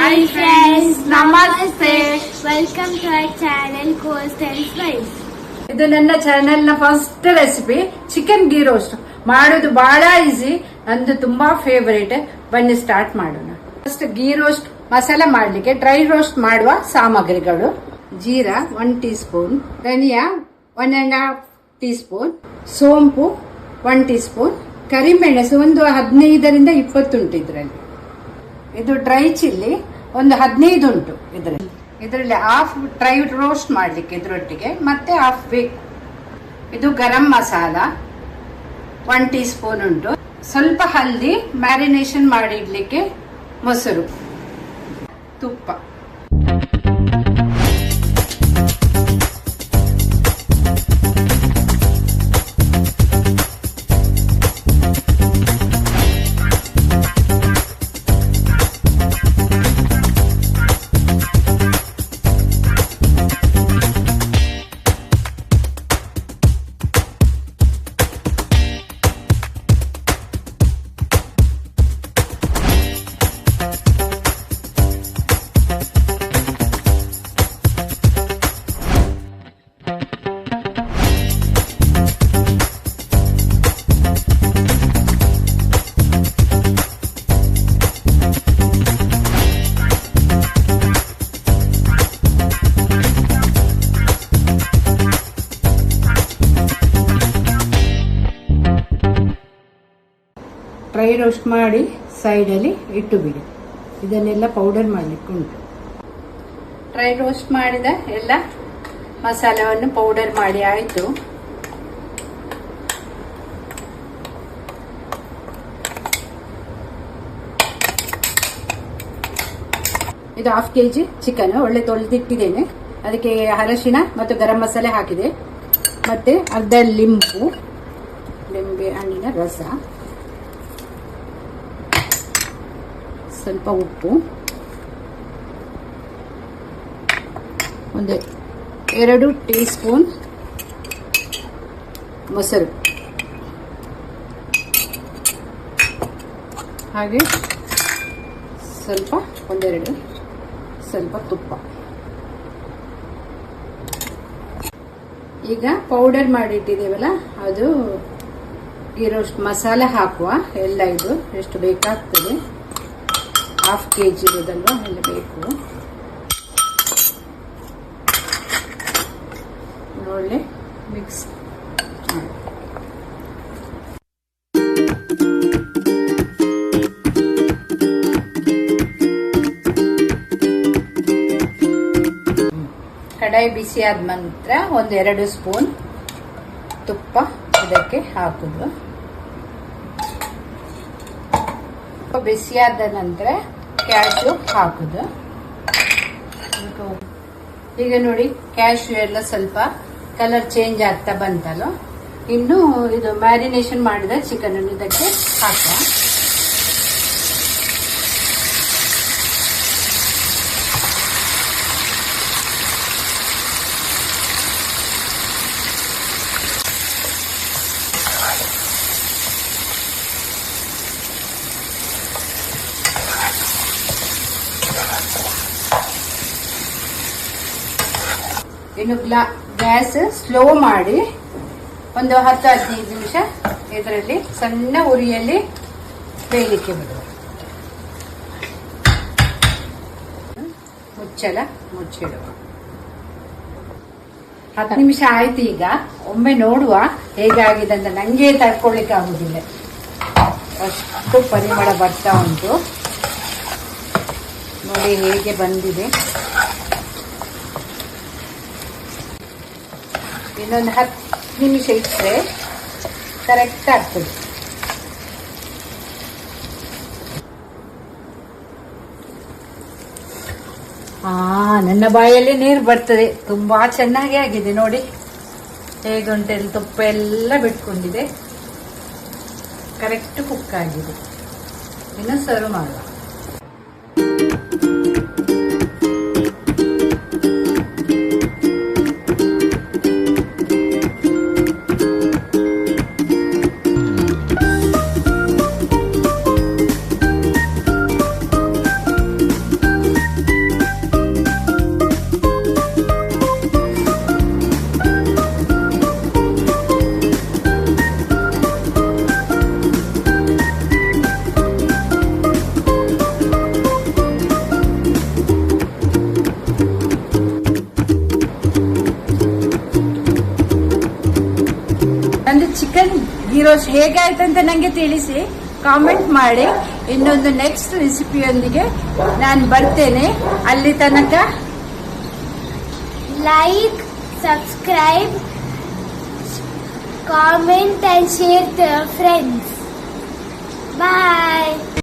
Hi friends, Namaste. Welcome to our channel Coast and Spice. ಇದು ನನ್ನ channel ನ first recipe chicken ghee roast. ಮಾಡೋದು ಬಹಳ ಈಸಿ, ನಂದು ತುಂಬಾ ಫೇವರೇಟ್. ಬನ್ನಿ ಸ್ಟಾರ್ಟ್ ಮಾಡೋಣ. ಫಸ್ಟ್ ಗೀ ರೋಸ್ಟ್ ಮಸಾಲ ಮಾಡ್ಲಿಕ್ಕೆ ಡ್ರೈ ರೋಸ್ಟ್ ಮಾಡುವ ಸಾಮಗ್ರಿಗಳು: ಜೀರಾ 1 ಟೀ ಸ್ಪೂನ್, ಧನಿಯಾ 1.5 ಟೀ ಸ್ಪೂನ್, ಸೋಂಪು 1 ಟೀ ಸ್ಪೂನ್, ಕರಿಮೆಣಸು ಒಂದು 15ರಿಂದ 20 ಉಂಟು ಇದರಲ್ಲಿ. ಇದು ಡ್ರೈ ಚಿಲ್ಲಿ ಒಂದು 15 ಉಂಟು ಇದರಲ್ಲಿ ಹಾಫ್ ಡ್ರೈ ರೋಸ್ಟ್ ಮಾಡ್ಲಿಕ್ಕೆ ಇದರೊಟ್ಟಿಗೆ, ಮತ್ತೆ ಹಾಫ್ ಬೇಕು. ಇದು ಗರಂ ಮಸಾಲ 1 ಟೀ ಸ್ಪೂನ್ ಉಂಟು, ಸ್ವಲ್ಪ ಹಲ್ದಿ, ಮ್ಯಾರಿನೇಷನ್ ಮಾಡಿ ಇಡ್ಲಿಕ್ಕೆ ಮೊಸರು, ತುಪ್ಪ. ಡ್ರೈ ರೋಸ್ಟ್ ಮಾಡಿ ಸೈಡಲ್ಲಿ ಇಟ್ಟು ಬಿಡಿ. ಇದನ್ನೆಲ್ಲ ಪೌಡರ್ ಮಾಡಲಿಕ್ಕೆ ಉಂಟು. ಡ್ರೈ ರೋಸ್ಟ್ ಮಾಡಿದ ಎಲ್ಲ ಮಸಾಲವನ್ನು ಪೌಡರ್ ಮಾಡಿ ಆಯಿತು. ಇದು 1/2 kg ಚಿಕನ್ ಒಳ್ಳೆ ತೊಳೆದಿಟ್ಟಿದ್ದೇನೆ. ಅದಕ್ಕೆ ಅರಶಿಣ ಮತ್ತು ಗರಂ ಮಸಾಲೆ ಹಾಕಿದೆ, ಮತ್ತೆ ಅರ್ಧ ಲಿಂಬೆ ಹಣ್ಣಿನ ರಸ, ಸ್ವಲ್ಪ ಉಪ್ಪು, ಒಂದು 2 ಟೀ ಸ್ಪೂನ್ ಮೊಸರು, ಹಾಗೆ ಸ್ವಲ್ಪ ತುಪ್ಪ. ಈಗ ಪೌಡರ್ ಮಾಡಿಟ್ಟಿದ್ದೇವಲ್ಲ, ಅದು ಈ ರೋಸ್ಟ್ ಮಸಾಲ ಹಾಕುವ. ಎಲ್ಲ ಇದು ಎಷ್ಟು ಬೇಕಾಗ್ತದೆ, 1/2 kg ಇರೋದಲ್ವಾ, ಎಲ್ಲ ಬೇಕು. ಒಳ್ಳೆ ಮಿಕ್ಸ್ ಮಾಡಿ. ಕಡಾಯಿ ಬಿಸಿ ಆದ ನಂತರ 1-2 ಸ್ಪೂನ್ ತುಪ್ಪ ಇದಕ್ಕೆ ಹಾಕುದು. ಬಿಸಿಯಾದ ನಂತರ ಕ್ಯಾಶ್ಯೂ ಹಾಕುದು. ಈಗ ನೋಡಿ, ಕ್ಯಾಶ್ಯೂ ಎಲ್ಲ ಸ್ವಲ್ಪ ಕಲರ್ ಚೇಂಜ್ ಆಗ್ತಾ ಬಂತಲ್ಲ. ಇನ್ನು ಇದು ಮ್ಯಾರಿನೇಷನ್ ಮಾಡಿದ ಚಿಕನ್ ಅನ್ನು ಇದಕ್ಕೆ ಹಾಕುವ. ಇನ್ನು ಗ್ಯಾಸ್ ಸ್ಲೋ ಮಾಡಿ ಒಂದು 10-15 ನಿಮಿಷ ಇದರಲ್ಲಿ ಸಣ್ಣ ಉರಿಯಲ್ಲಿ ಬೇಯಲಿಕ್ಕೆ ಬಿಡುವ. ಮುಚ್ಚಿಡುವ. 10 ನಿಮಿಷ ಆಯ್ತು. ಈಗ ಒಮ್ಮೆ ನೋಡುವ ಹೇಗಾಗಿದೆ ಅಂತ. ನಂಗೆ ತಡ್ಕೊಳ್ಳಿಕ್ಕೆ ಆಗುದಿಲ್ಲ, ಅಷ್ಟು ಪರಿಮಳ ಬರ್ತಾ ಉಂಟು. ನೋಡಿ ಹೇಗೆ ಬಂದಿದೆ. ಇನ್ನೊಂದು 10 ನಿಮಿಷ ಇಟ್ಟರೆ ಕರೆಕ್ಟ್ ಆಗ್ತದೆ. ನನ್ನ ಬಾಯಲ್ಲಿ ನೀರು ಬರ್ತದೆ. ತುಂಬಾ ಚೆನ್ನಾಗಿ ಆಗಿದೆ ನೋಡಿ, ಹೇಗುಂಟೆಲ್ಲ ತುಪ್ಪ ಎಲ್ಲ ಬಿಟ್ಕೊಂಡಿದೆ. ಕರೆಕ್ಟ್ ಕುಕ್ ಆಗಿದೆ. ಇನ್ನು ಸರ್ವ್ ಮಾಡುವ. ರೋಸ್ಟ್ ಹೇಗೆ ಆಯ್ತಂತ ನಂಗೆ ತಿಳಿಸಿ, ಕಾಮೆಂಟ್ ಮಾಡಿ. ಇನ್ನೊಂದು ನೆಕ್ಸ್ಟ್ ರೆಸಿಪಿಯೊಂದಿಗೆ ನಾನು ಬರ್ತೇನೆ. ಅಲ್ಲಿ ತನಕ like, subscribe, comment and share to your friends. Bye.